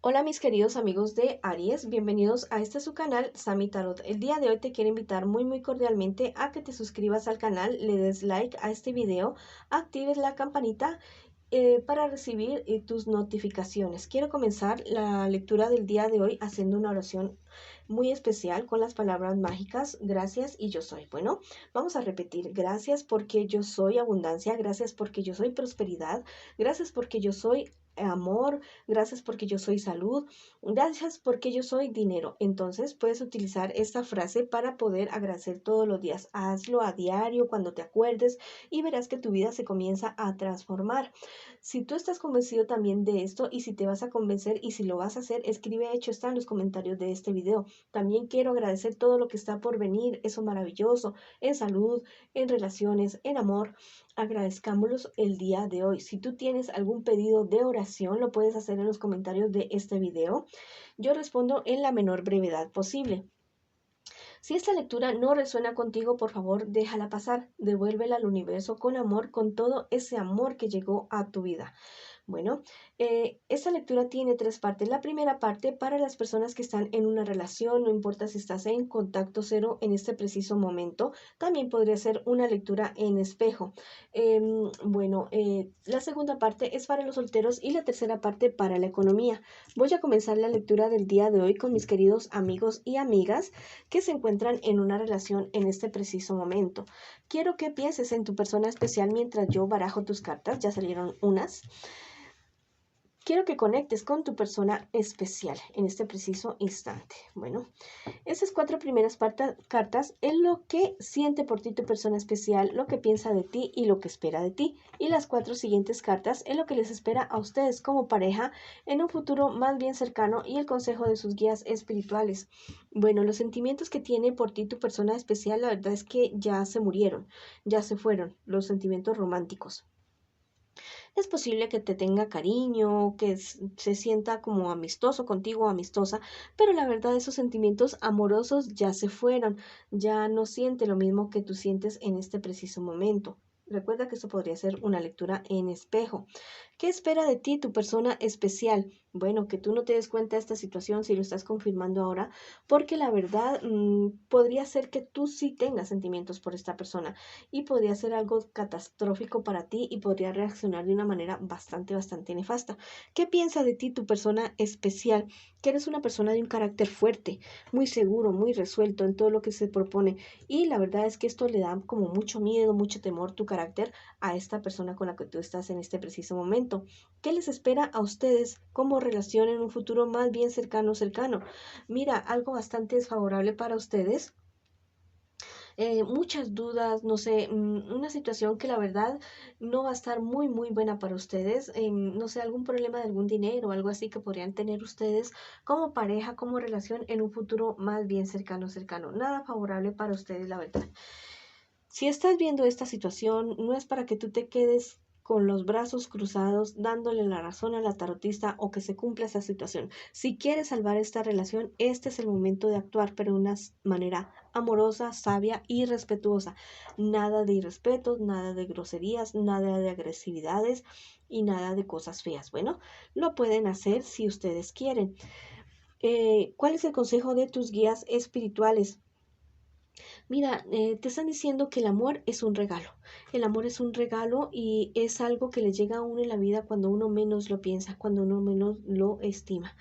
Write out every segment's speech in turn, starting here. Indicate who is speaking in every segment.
Speaker 1: Hola mis queridos amigos de Aries, bienvenidos a su canal Sami Tarot. El día de hoy te quiero invitar muy cordialmente a que te suscribas al canal, le des like a este video, actives la campanita para recibir tus notificaciones. Quiero comenzar la lectura del día de hoy haciendo una oración muy especial con las palabras mágicas, gracias y yo soy. Bueno, vamos a repetir, gracias porque yo soy abundancia, gracias porque yo soy prosperidad, gracias porque yo soy amor, gracias porque yo soy salud, gracias porque yo soy dinero. Entonces puedes utilizar esta frase para poder agradecer todos los días. Hazlo a diario cuando te acuerdes y verás que tu vida se comienza a transformar. Si tú estás convencido también de esto y si te vas a convencer y si lo vas a hacer, escribe hecho está en los comentarios de este video. También quiero agradecer todo lo que está por venir, eso maravilloso, en salud, en relaciones, en amor. Agradezcámoslos el día de hoy. Si tú tienes algún pedido de oración, lo puedes hacer en los comentarios de este video. Yo respondo en la menor brevedad posible. Si esta lectura no resuena contigo, por favor, déjala pasar. Devuélvela al universo con amor, con todo ese amor que llegó a tu vida. Bueno, esta lectura tiene tres partes. La primera parte para las personas que están en una relación, no importa si estás en contacto cero en este preciso momento, también podría ser una lectura en espejo. La segunda parte es para los solteros y la tercera parte para la economía. Voy a comenzar la lectura del día de hoy con mis queridos amigos y amigas que se encuentran en una relación en este preciso momento. Quiero que pienses en tu persona especial mientras yo barajo tus cartas. Ya salieron unas. Quiero que conectes con tu persona especial en este preciso instante. Bueno, esas cuatro primeras cartas es lo que siente por ti tu persona especial, lo que piensa de ti y lo que espera de ti. Y las cuatro siguientes cartas es lo que les espera a ustedes como pareja en un futuro más bien cercano y el consejo de sus guías espirituales. Bueno, los sentimientos que tiene por ti tu persona especial, la verdad es que ya se murieron, ya se fueron los sentimientos románticos. Es posible que te tenga cariño, que se sienta como amistoso contigo o amistosa, pero la verdad esos sentimientos amorosos ya se fueron, ya no siente lo mismo que tú sientes en este preciso momento. Recuerda que esto podría ser una lectura en espejo. ¿Qué espera de ti tu persona especial? Bueno, que tú no te des cuenta de esta situación si lo estás confirmando ahora, porque la verdad podría ser que tú sí tengas sentimientos por esta persona y podría ser algo catastrófico para ti y podría reaccionar de una manera bastante nefasta. ¿Qué piensa de ti tu persona especial? Que eres una persona de un carácter fuerte, muy seguro, muy resuelto en todo lo que se propone y la verdad es que esto le da como mucho miedo, mucho temor tu carácter a esta persona con la que tú estás en este preciso momento. ¿Qué les espera a ustedes como relación en un futuro más bien cercano? Mira, algo bastante desfavorable para ustedes, muchas dudas, no sé, una situación que la verdad no va a estar muy buena para ustedes, no sé, algún problema de algún dinero o algo así que podrían tener ustedes como pareja, como relación en un futuro más bien cercano. Nada favorable para ustedes, la verdad. Si estás viendo esta situación, no es para que tú te quedes con los brazos cruzados dándole la razón a la tarotista o que se cumpla esa situación. Si quieres salvar esta relación, este es el momento de actuar, pero de una manera amorosa, sabia y respetuosa. Nada de irrespetos, nada de groserías, nada de agresividades y nada de cosas feas. Bueno, lo pueden hacer si ustedes quieren. ¿Cuál es el consejo de tus guías espirituales? Mira, te están diciendo que el amor es un regalo. El amor es un regalo y es algo que le llega a uno en la vida cuando uno menos lo piensa, cuando uno menos lo estima.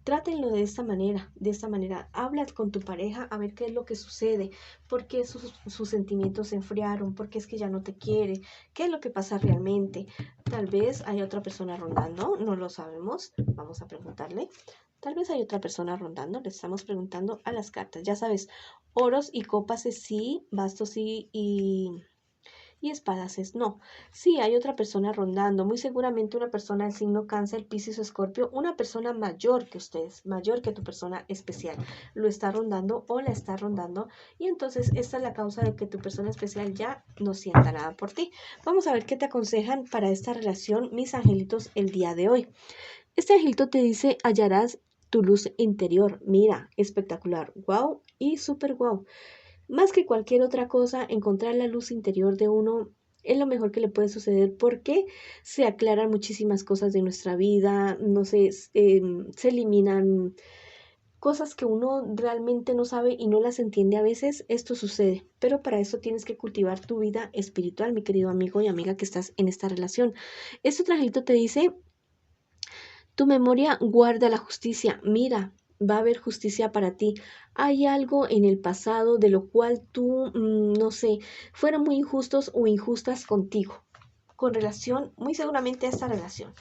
Speaker 1: Trátenlo de esta manera, Habla con tu pareja a ver qué es lo que sucede, por qué sus sentimientos se enfriaron, por qué es que ya no te quiere, qué es lo que pasa realmente. Tal vez hay otra persona rondando, no lo sabemos, vamos a preguntarle. Tal vez hay otra persona rondando, le estamos preguntando a las cartas. Ya sabes, oros y copas es sí, bastos sí y espadas es no. Sí, hay otra persona rondando, muy seguramente una persona del signo Cáncer, Piscis o Escorpio, una persona mayor que ustedes, mayor que tu persona especial, lo está rondando o la está rondando y entonces esta es la causa de que tu persona especial ya no sienta nada por ti. Vamos a ver qué te aconsejan para esta relación, mis angelitos, el día de hoy. Este angelito te dice, hallarás tu luz interior. Mira, espectacular, wow y súper wow. Más que cualquier otra cosa, encontrar la luz interior de uno Es lo mejor que le puede suceder porque se aclaran muchísimas cosas de nuestra vida, no sé, se eliminan cosas que uno realmente no sabe y no las entiende a veces. Esto sucede, pero para eso tienes que cultivar tu vida espiritual, mi querido amigo y amiga que estás en esta relación. Este otro angelito te dice, tu memoria guarda la justicia. Mira, va a haber justicia para ti. Hay algo en el pasado de lo cual tú, no sé, fueron muy injustos o injustas contigo, con relación, muy seguramente a esta relación.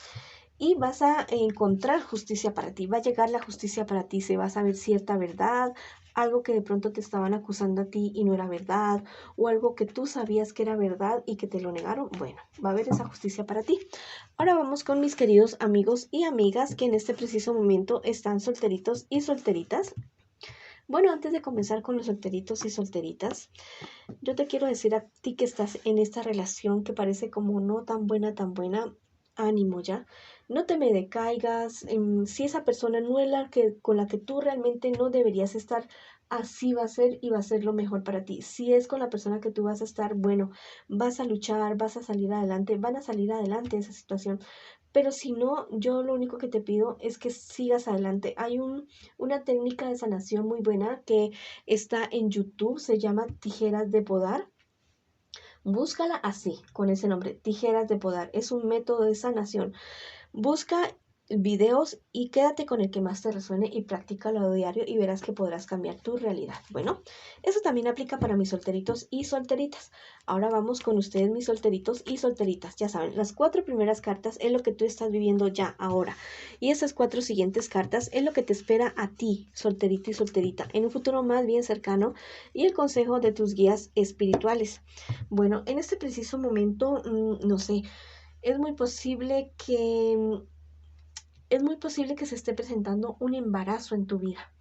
Speaker 1: Y vas a encontrar justicia para ti, va a llegar la justicia para ti, se va a saber cierta verdad, algo que de pronto te estaban acusando a ti y no era verdad, o algo que tú sabías que era verdad y que te lo negaron. Bueno, va a haber esa justicia para ti. Ahora vamos con mis queridos amigos y amigas que en este preciso momento están solteritos y solteritas. Bueno, antes de comenzar con los solteritos y solteritas, yo te quiero decir a ti que estás en esta relación que parece como no tan buena, ánimo ya. No te me decaigas. Si esa persona no es la que con la que tú realmente no deberías estar, así va a ser y va a ser lo mejor para ti. Si es con la persona que tú vas a estar, bueno, vas a luchar, vas a salir adelante, van a salir adelante de esa situación. Pero si no, yo lo único que te pido es que sigas adelante. Hay una técnica de sanación muy buena que está en YouTube, se llama tijeras de podar. Búscala así, con ese nombre, tijeras de podar. Es un método de sanación. Busca videos y quédate con el que más te resuene y practícalo a diario y verás que podrás cambiar tu realidad. Bueno, eso también aplica para mis solteritos y solteritas. Ahora vamos con ustedes, mis solteritos y solteritas. Ya saben, las 4 primeras cartas es lo que tú estás viviendo ya ahora. Y esas 4 siguientes cartas es lo que te espera a ti, solterito y solterita, en un futuro más bien cercano y el consejo de tus guías espirituales. Bueno, en este preciso momento, no sé, es muy posible que se esté presentando un embarazo en tu vida.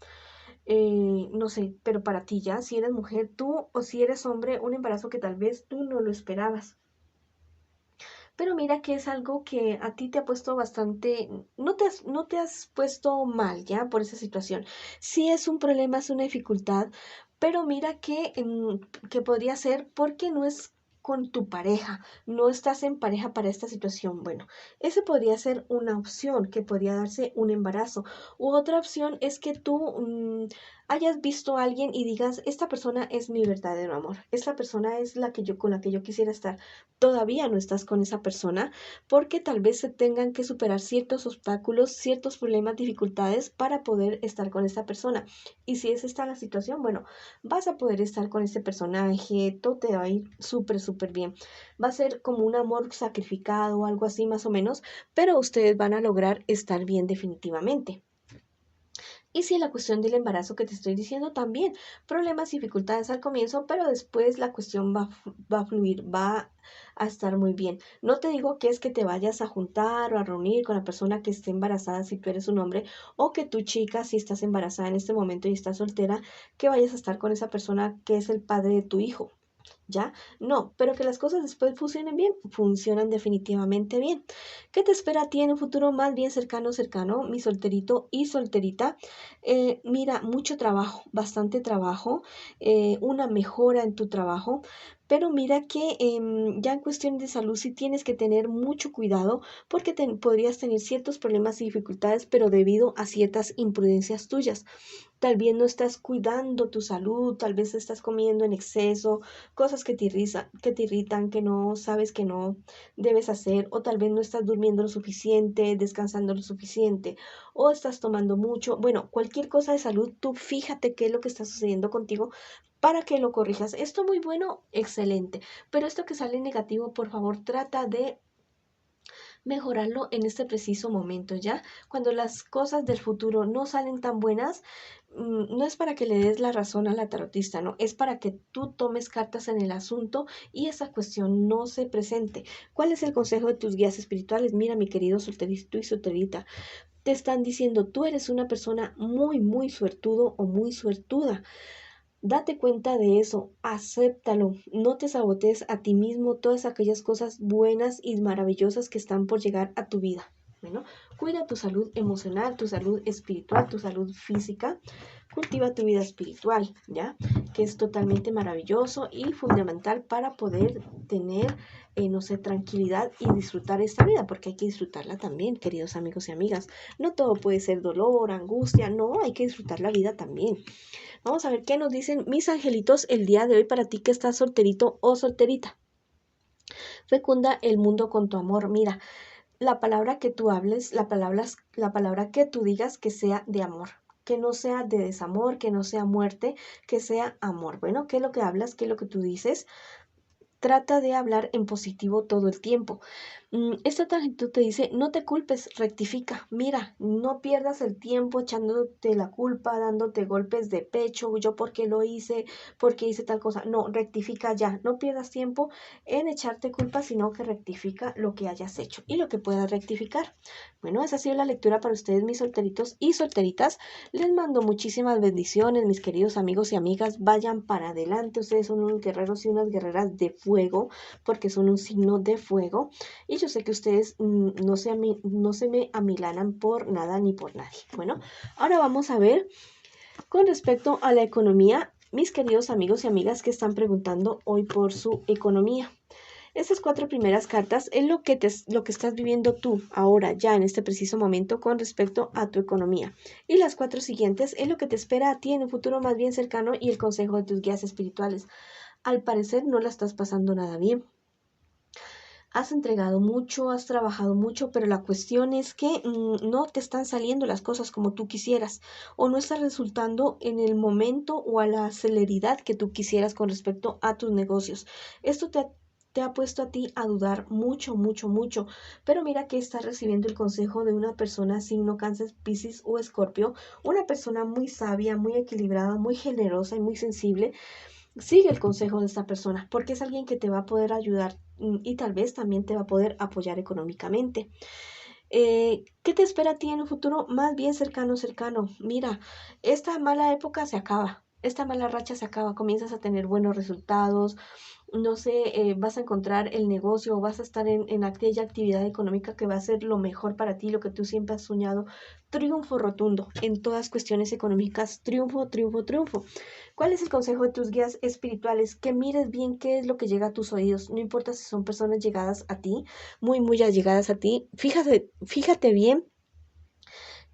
Speaker 1: No sé, pero para ti ya, si eres mujer, tú o si eres hombre, un embarazo que tal vez tú no lo esperabas. Pero mira que es algo que a ti te ha puesto bastante, no te has puesto mal ya por esa situación. Sí es un problema, es una dificultad, pero mira que podría ser porque no es con tu pareja, no estás en pareja para esta situación. Bueno, ese podría ser una opción que podría darse un embarazo. U otra opción es que tú hayas visto a alguien y digas, esta persona es mi verdadero amor, esta persona es la que yo con la que yo quisiera estar. Todavía no estás con esa persona porque tal vez se tengan que superar ciertos obstáculos, ciertos problemas, dificultades para poder estar con esa persona. Y si es esta la situación, bueno, vas a poder estar con ese personaje, todo te va a ir súper bien. Va a ser como un amor sacrificado o algo así más o menos, pero ustedes van a lograr estar bien definitivamente. Y si la cuestión del embarazo que te estoy diciendo también, problemas y dificultades al comienzo, pero después la cuestión va a fluir, va a estar muy bien. No te digo que es que te vayas a juntar o a reunir con la persona que esté embarazada si tú eres un hombre, o que tu chica, si estás embarazada en este momento y estás soltera, que vayas a estar con esa persona que es el padre de tu hijo. ¿Ya? No, pero que las cosas después funcionen bien, funcionan definitivamente bien. ¿Qué te espera a ti en un futuro más bien cercano, mi solterito y solterita? Mira, mucho trabajo, bastante trabajo, una mejora en tu trabajo, pero mira que ya en cuestión de salud sí tienes que tener mucho cuidado porque podrías tener ciertos problemas y dificultades, pero debido a ciertas imprudencias tuyas. Tal vez no estás cuidando tu salud, tal vez estás comiendo en exceso, cosas que te irritan, que no sabes que no debes hacer, o tal vez no estás durmiendo lo suficiente, descansando lo suficiente, o estás tomando mucho. Bueno, cualquier cosa de salud, tú fíjate qué es lo que está sucediendo contigo para que lo corrijas. Esto muy bueno, excelente, pero esto que sale negativo, por favor, trata de mejorarlo en este preciso momento, ¿ya? Cuando las cosas del futuro no salen tan buenas, no es para que le des la razón a la tarotista, ¿no? Es para que tú tomes cartas en el asunto y esa cuestión no se presente. ¿Cuál es el consejo de tus guías espirituales? Mira, mi querido solterito y solterita, te están diciendo, tú eres una persona muy suertudo o muy suertuda. Date cuenta de eso, acéptalo, no te sabotees a ti mismo todas aquellas cosas buenas y maravillosas que están por llegar a tu vida. Bueno, Cuida tu salud emocional, tu salud espiritual, tu salud física. Cultiva tu vida espiritual, ¿ya? Que es totalmente maravilloso y fundamental para poder tener, no sé, tranquilidad y disfrutar esta vida, porque hay que disfrutarla también, queridos amigos y amigas. No todo puede ser dolor, angustia, no, hay que disfrutar la vida también. Vamos a ver qué nos dicen mis angelitos el día de hoy para ti que estás solterito o solterita. Fecunda el mundo con tu amor. Mira, la palabra que tú hables, la palabra que tú digas que sea de amor, que no sea de desamor, que no sea muerte, que sea amor. Bueno, ¿qué es lo que hablas? ¿Qué es lo que tú dices? Trata de hablar en positivo todo el tiempo. Esta tarjeta te dice, no te culpes, rectifica. Mira, no pierdas el tiempo echándote la culpa, dándote golpes de pecho, yo porque lo hice, porque hice tal cosa. No, rectifica ya. No pierdas tiempo en echarte culpa, sino que rectifica lo que hayas hecho y lo que puedas rectificar. Bueno, esa ha sido la lectura para ustedes, mis solteritos y solteritas. Les mando muchísimas bendiciones, mis queridos amigos y amigas. Vayan para adelante. Ustedes son unos guerreros y unas guerreras de fuego, porque son un signo de fuego. Y yo sé que ustedes no se me amilanan por nada ni por nadie. Bueno, ahora vamos a ver con respecto a la economía, mis queridos amigos y amigas que están preguntando hoy por su economía. Estas 4 primeras cartas es lo que estás viviendo tú ahora, ya en este preciso momento con respecto a tu economía. Y las 4 siguientes es lo que te espera a ti en un futuro más bien cercano y el consejo de tus guías espirituales. Al parecer no la estás pasando nada bien. Has entregado mucho, has trabajado mucho, pero la cuestión es que no te están saliendo las cosas como tú quisieras o no está resultando en el momento o a la celeridad que tú quisieras con respecto a tus negocios. Esto te ha puesto a ti a dudar mucho, mucho, mucho. Pero mira que estás recibiendo el consejo de una persona signo Cáncer, Piscis o Escorpio, una persona muy sabia, muy equilibrada, muy generosa y muy sensible. Sigue el consejo de esta persona porque es alguien que te va a poder ayudar y tal vez también te va a poder apoyar económicamente. ¿Qué te espera a ti en un futuro más bien cercano, cercano? Mira, esta mala época se acaba, esta mala racha se acaba, comienzas a tener buenos resultados, no sé, vas a encontrar el negocio o vas a estar en aquella actividad económica que va a ser lo mejor para ti, lo que tú siempre has soñado. Triunfo rotundo en todas cuestiones económicas, triunfo, triunfo, triunfo. ¿Cuál es el consejo de tus guías espirituales? Que mires bien qué es lo que llega a tus oídos. No importa si son personas llegadas a ti, muy, muy allegadas a ti. Fíjate bien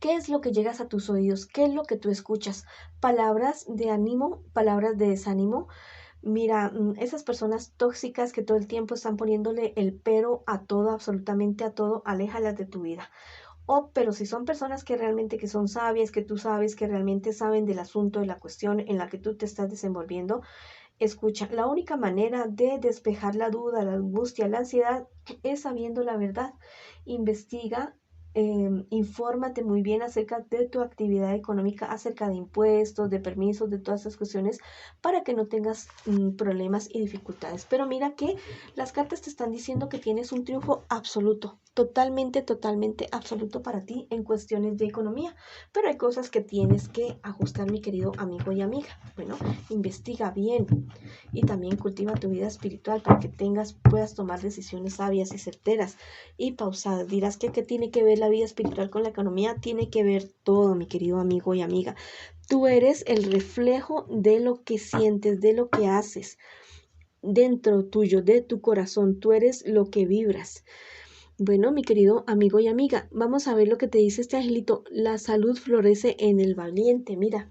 Speaker 1: qué es lo que llegas a tus oídos, qué es lo que tú escuchas. Palabras de ánimo, palabras de desánimo. Mira, esas personas tóxicas que todo el tiempo están poniéndole el pero a todo, absolutamente a todo, aléjalas de tu vida. Pero si son personas que realmente que son sabias, que tú sabes que realmente saben del asunto, de la cuestión en la que tú te estás desenvolviendo, escucha, la única manera de despejar la duda, la angustia, la ansiedad es sabiendo la verdad. Investiga, infórmate muy bien acerca de tu actividad económica, acerca de impuestos, de permisos, de todas esas cuestiones, para que no tengas problemas y dificultades. Pero mira que las cartas te están diciendo que tienes un triunfo absoluto, totalmente, totalmente absoluto para ti en cuestiones de economía. Pero hay cosas que tienes que ajustar, mi querido amigo y amiga. Bueno, investiga bien y también cultiva tu vida espiritual para que puedas tomar decisiones sabias y certeras y pausadas. Dirás que ¿qué tiene que ver la vida espiritual con la economía? Tiene que ver todo, mi querido amigo y amiga. Tú eres el reflejo de lo que sientes, de lo que haces dentro tuyo, de tu corazón. Tú eres lo que vibras. Bueno, mi querido amigo y amiga, vamos a ver lo que te dice este angelito. La salud florece en el valiente. Mira,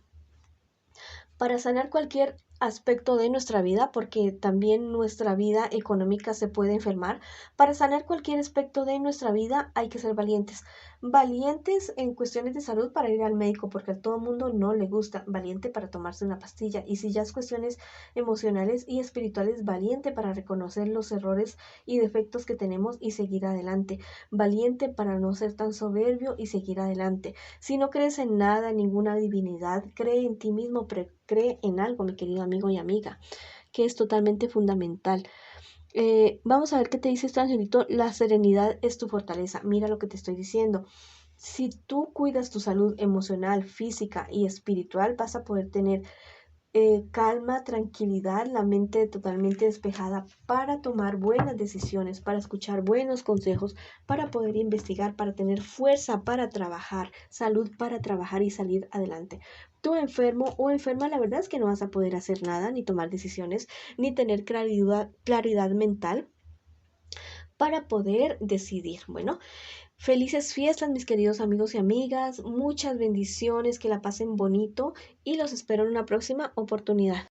Speaker 1: para sanar cualquier aspecto de nuestra vida, porque también nuestra vida económica se puede enfermar. Para sanar cualquier aspecto de nuestra vida hay que ser valientes. Valientes en cuestiones de salud para ir al médico, porque a todo mundo no le gusta. Valiente para tomarse una pastilla. Y si ya es cuestiones emocionales y espirituales, valiente para reconocer los errores y defectos que tenemos y seguir adelante. Valiente para no ser tan soberbio y seguir adelante. Si no crees en nada, en ninguna divinidad, cree en ti mismo, cree en algo, mi querido amigo y amiga, que es totalmente fundamental. Vamos a ver qué te dice este angelito. La serenidad es tu fortaleza. Mira lo que te estoy diciendo. Si tú cuidas tu salud emocional, física y espiritual, vas a poder tener calma, tranquilidad, la mente totalmente despejada para tomar buenas decisiones, para escuchar buenos consejos, para poder investigar, para tener fuerza para trabajar, salud para trabajar y salir adelante. Tú enfermo o enferma, la verdad es que no vas a poder hacer nada, ni tomar decisiones, ni tener claridad mental para poder decidir. Bueno, felices fiestas, mis queridos amigos y amigas. Muchas bendiciones, que la pasen bonito y los espero en una próxima oportunidad.